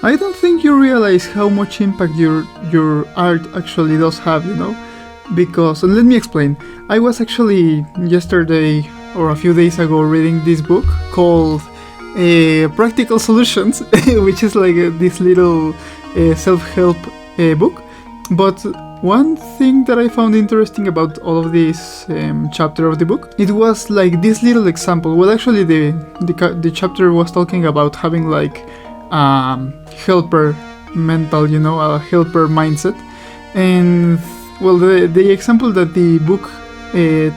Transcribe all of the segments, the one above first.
I don't think you realize how much impact your art actually does have, because, and let me explain. I was actually yesterday or a few days ago reading this book called Practical Solutions, which is like this little self-help book. But one thing that I found interesting about all of this chapter of the book, it was like this little example. Well, actually, the chapter was talking about having like helper mental, a helper mindset, and well, the example that the book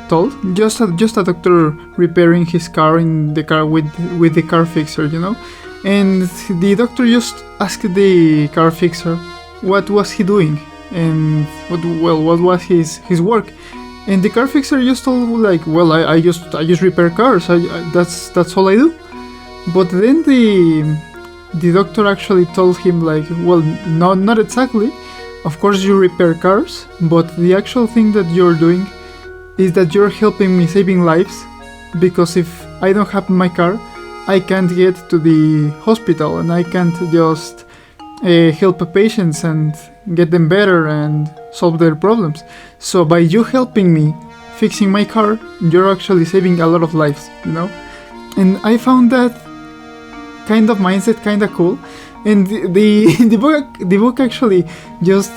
told, just a doctor repairing his car in the car with the car fixer, and the doctor just asked the car fixer what was he doing and what was his work, and the car fixer just told like, well, I just repair cars. That's all I do. But then the doctor actually told him like, well, not exactly. Of course you repair cars, but the actual thing that you're doing is that you're helping me saving lives, because if I don't have my car, I can't get to the hospital and I can't just help patients and get them better and solve their problems. So by you helping me fixing my car, you're actually saving a lot of lives, And I found that kind of mindset kind of cool. And the book actually just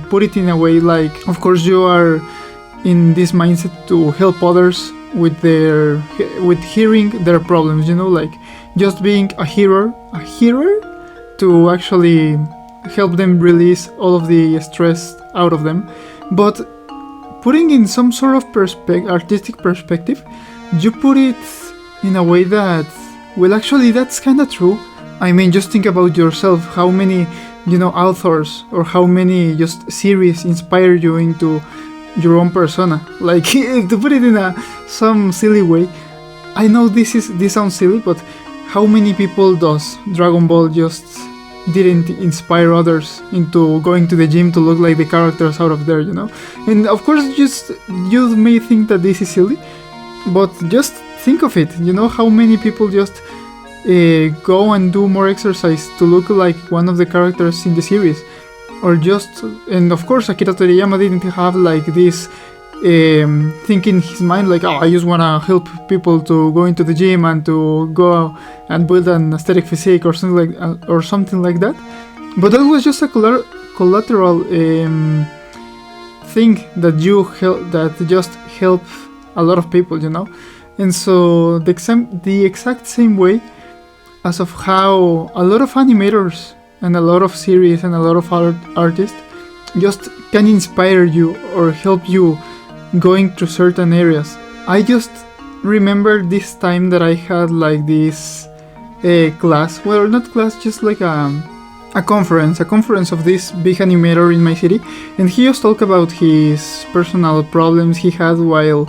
put it in a way like, of course you are in this mindset to help others with hearing their problems, like just being a hearer to actually help them release all of the stress out of them. But putting in some sort of artistic perspective, you put it in a way that, well, actually that's kind of true. I mean, just think about yourself, how many, authors or how many just series inspire you into your own persona. Like, to put it in some silly way, I know this sounds silly, but how many people does Dragon Ball just didn't inspire others into going to the gym to look like the characters out of there, And of course, you may think that this is silly, but just think of it, how many people just go and do more exercise to look like one of the characters in the series, and of course Akira Toriyama didn't have like this thing in his mind like, I just want to help people to go into the gym and to go and build an aesthetic physique or something like that. But that was just a collateral thing that just helped a lot of people, And so the exact same way as of how a lot of animators and a lot of series and a lot of artists just can inspire you or help you going through certain areas. I just remember this time that I had like this class, well, not class, just like a conference of this big animator in my city, and he just talked about his personal problems he had while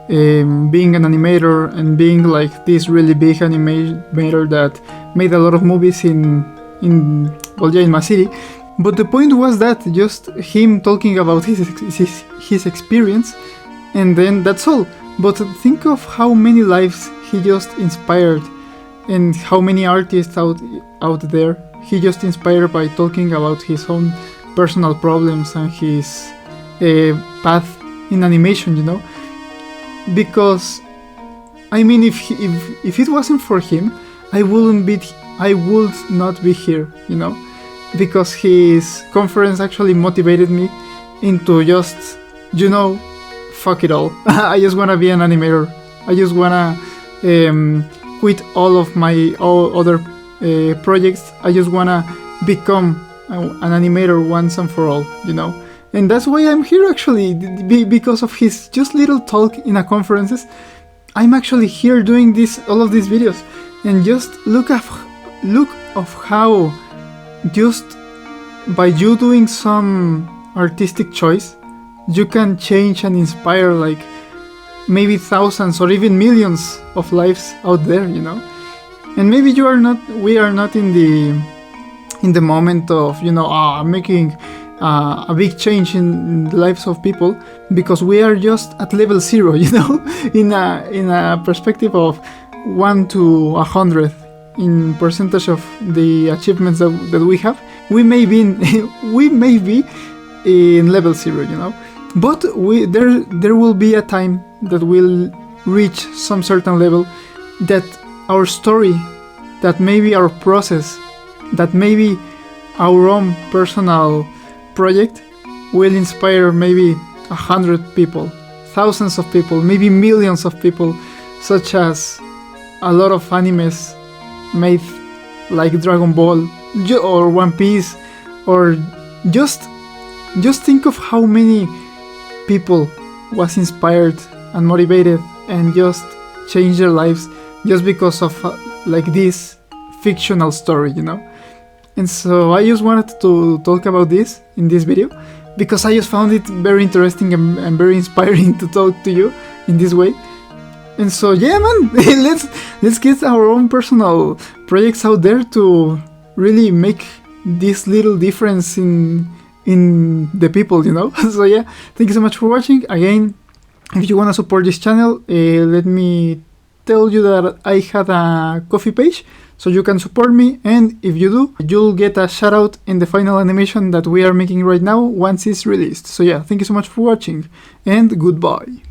being an animator and being like this really big animator that made a lot of movies in my city. But the point was that just him talking about his experience, and then that's all. But think of how many lives he just inspired, and how many artists out there he just inspired by talking about his own personal problems and his path in animation, Because, I mean, if it wasn't for him, I would not be here, Because his conference actually motivated me into just, fuck it all. I just wanna be an animator. I just wanna quit all of my other projects. I just wanna become an animator once and for all, And that's why I'm here actually, because of his just little talk in a conferences. I'm actually here doing all of these videos, and just look of how just by you doing some artistic choice, you can change and inspire like maybe thousands or even millions of lives out there, And maybe we are not in the moment of making a big change in the lives of people, because we are just at level 0, in a perspective of 1 to 100. in percentage of the achievements that we have, we may be in level 0, you know. But there will be a time that we'll reach some certain level, that our story, that maybe our process, that maybe our own personal project will inspire maybe 100 people, thousands of people, maybe millions of people, such as a lot of animes made, like Dragon Ball or One Piece, or just think of how many people was inspired and motivated and just changed their lives just because of like this fictional story, you know. And so I just wanted to talk about this in this video, because I just found it very interesting and very inspiring to talk to you in this way. And so yeah, man, let's get our own personal projects out there to really make this little difference in the people, you know. So yeah, thank you so much for watching. Again, if you want to support this channel, let me tell you that I had a Ko-fi page, so you can support me, and if you do, you'll get a shout out in the final animation that we are making right now once it's released. So yeah, thank you so much for watching, and goodbye.